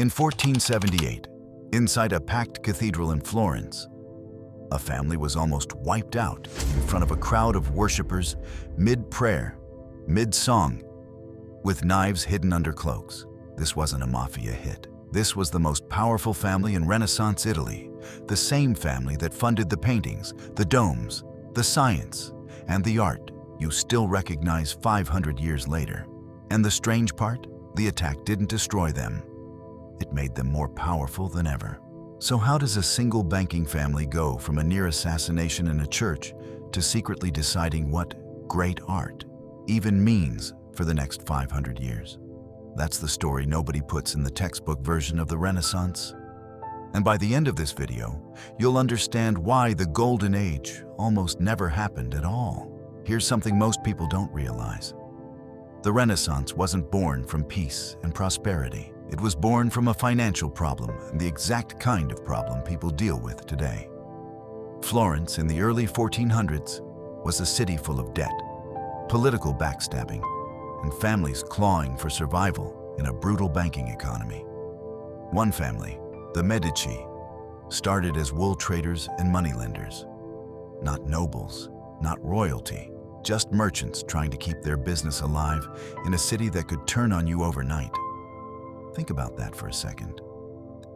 In 1478, inside a packed cathedral in Florence, a family was almost wiped out in front of a crowd of worshippers, mid-prayer, mid-song, with knives hidden under cloaks. This wasn't a mafia hit. This was the most powerful family in Renaissance Italy, the same family that funded the paintings, the domes, the science, and the art you still recognize 500 years later. And the strange part? The attack didn't destroy them. It made them more powerful than ever. So how does a single banking family go from a near assassination in a church to secretly deciding what great art even means for the next 500 years? That's the story nobody puts in the textbook version of the Renaissance. And by the end of this video, you'll understand why the Golden Age almost never happened at all. Here's something most people don't realize. The Renaissance wasn't born from peace and prosperity. It was born from a financial problem, and the exact kind of problem people deal with today. Florence in the early 1400s was a city full of debt, political backstabbing, and families clawing for survival in a brutal banking economy. One family, the Medici, started as wool traders and moneylenders. Not nobles, not royalty, just merchants trying to keep their business alive in a city that could turn on you overnight. Think about that for a second.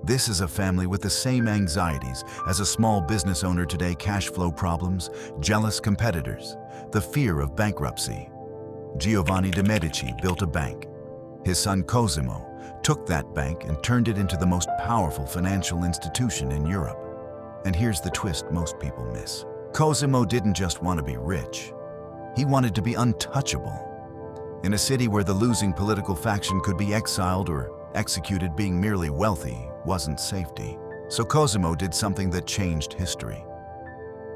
This is a family with the same anxieties as a small business owner today: cash flow problems, jealous competitors, the fear of bankruptcy. Giovanni de' Medici built a bank. His son Cosimo took that bank and turned it into the most powerful financial institution in Europe. And here's the twist most people miss. Cosimo didn't just want to be rich. He wanted to be untouchable. In a city where the losing political faction could be exiled or executed, being merely wealthy wasn't safety. So Cosimo did something that changed history.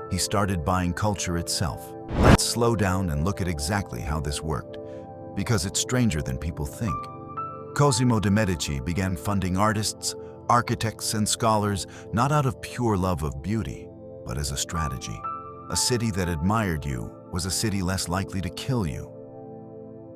He started buying culture itself. Let's slow down and look at exactly how this worked, because it's stranger than people think. Cosimo de' Medici began funding artists, architects, and scholars not out of pure love of beauty, but as a strategy. A city that admired you was a city less likely to kill you.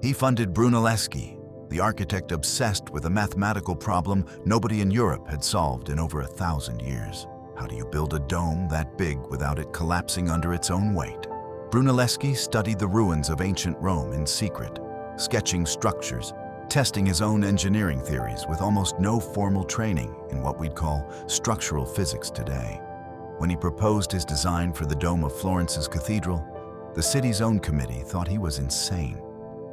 He funded Brunelleschi, the architect obsessed with a mathematical problem nobody in Europe had solved in over 1,000 years. How do you build a dome that big without it collapsing under its own weight? Brunelleschi studied the ruins of ancient Rome in secret, sketching structures, testing his own engineering theories with almost no formal training in what we'd call structural physics today. When he proposed his design for the dome of Florence's cathedral, the city's own committee thought he was insane.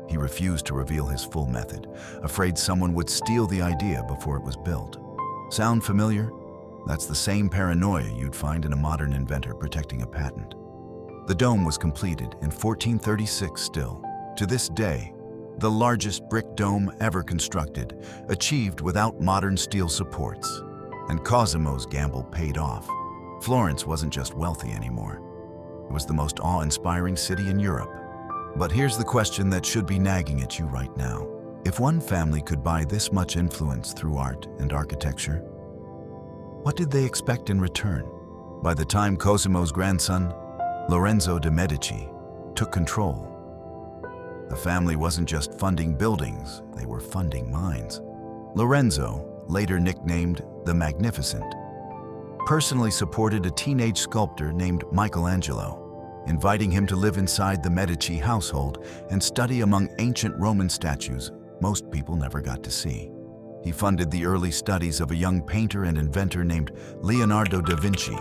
He refused to reveal his full method, afraid someone would steal the idea before it was built. Sound familiar? That's the same paranoia you'd find in a modern inventor protecting a patent. The dome was completed in 1436 still. To this day, the largest brick dome ever constructed, achieved without modern steel supports. And Cosimo's gamble paid off. Florence wasn't just wealthy anymore. It was the most awe-inspiring city in Europe. But here's the question that should be nagging at you right now. If one family could buy this much influence through art and architecture, what did they expect in return? By the time Cosimo's grandson, Lorenzo de' Medici, took control, the family wasn't just funding buildings, they were funding minds. Lorenzo, later nicknamed the Magnificent, personally supported a teenage sculptor named Michelangelo, inviting him to live inside the Medici household and study among ancient Roman statues most people never got to see. He funded the early studies of a young painter and inventor named Leonardo da Vinci,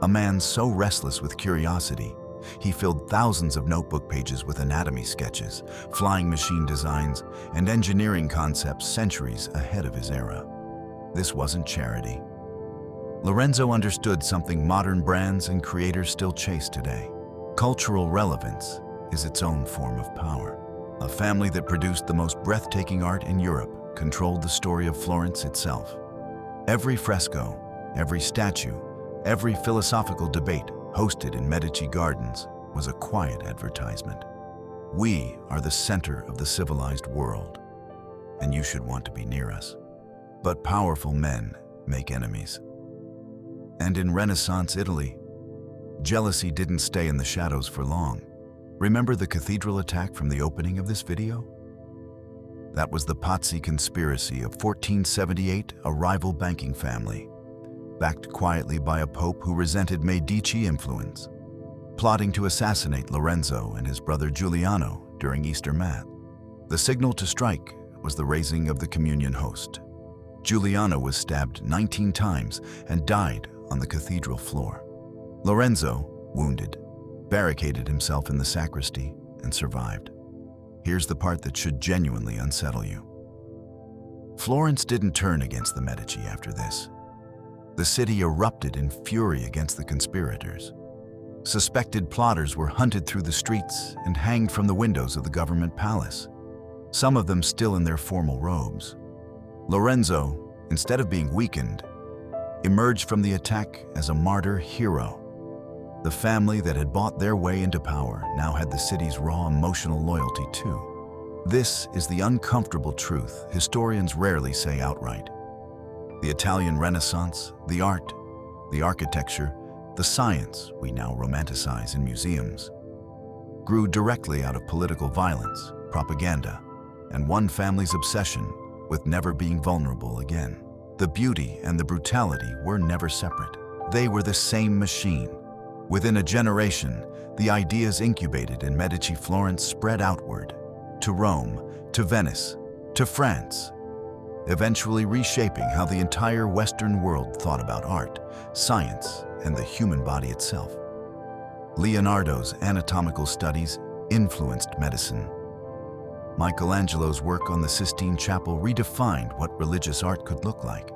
a man so restless with curiosity, he filled thousands of notebook pages with anatomy sketches, flying machine designs, and engineering concepts centuries ahead of his era. This wasn't charity. Lorenzo understood something modern brands and creators still chase today. Cultural relevance is its own form of power. A family that produced the most breathtaking art in Europe controlled the story of Florence itself. Every fresco, every statue, every philosophical debate hosted in Medici Gardens was a quiet advertisement. We are the center of the civilized world, and you should want to be near us. But powerful men make enemies. And in Renaissance Italy, jealousy didn't stay in the shadows for long. Remember the cathedral attack from the opening of this video? That was the Pazzi Conspiracy of 1478, a rival banking family, backed quietly by a pope who resented Medici influence, plotting to assassinate Lorenzo and his brother Giuliano during Easter Mass. The signal to strike was the raising of the communion host. Giuliano was stabbed 19 times and died on the cathedral floor. Lorenzo, wounded, barricaded himself in the sacristy and survived. Here's the part that should genuinely unsettle you. Florence didn't turn against the Medici after this. The city erupted in fury against the conspirators. Suspected plotters were hunted through the streets and hanged from the windows of the government palace, some of them still in their formal robes. Lorenzo, instead of being weakened, emerged from the attack as a martyr hero. The family that had bought their way into power now had the city's raw emotional loyalty too. This is the uncomfortable truth historians rarely say outright. The Italian Renaissance, the art, the architecture, the science we now romanticize in museums, grew directly out of political violence, propaganda, and one family's obsession with never being vulnerable again. The beauty and the brutality were never separate. They were the same machine. Within a generation, the ideas incubated in Medici Florence spread outward, to Rome, to Venice, to France, eventually reshaping how the entire Western world thought about art, science, and the human body itself. Leonardo's anatomical studies influenced medicine. Michelangelo's work on the Sistine Chapel redefined what religious art could look like.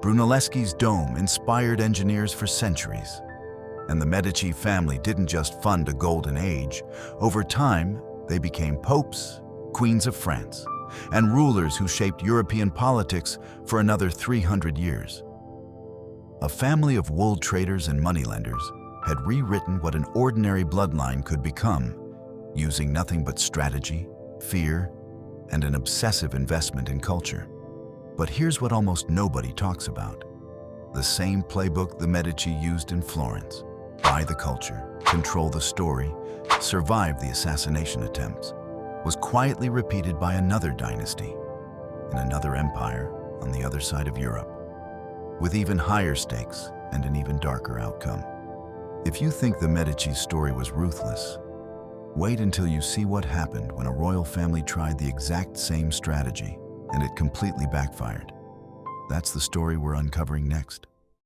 Brunelleschi's dome inspired engineers for centuries. And the Medici family didn't just fund a golden age. Over time, they became popes, queens of France, and rulers who shaped European politics for another 300 years. A family of wool traders and moneylenders had rewritten what an ordinary bloodline could become, using nothing but strategy, fear, and an obsessive investment in culture. But here's what almost nobody talks about. The same playbook the Medici used in Florence: buy the culture, control the story, survive the assassination attempts, was quietly repeated by another dynasty, in another empire on the other side of Europe, with even higher stakes and an even darker outcome. If you think the Medici's story was ruthless, wait until you see what happened when a royal family tried the exact same strategy and it completely backfired. That's the story we're uncovering next.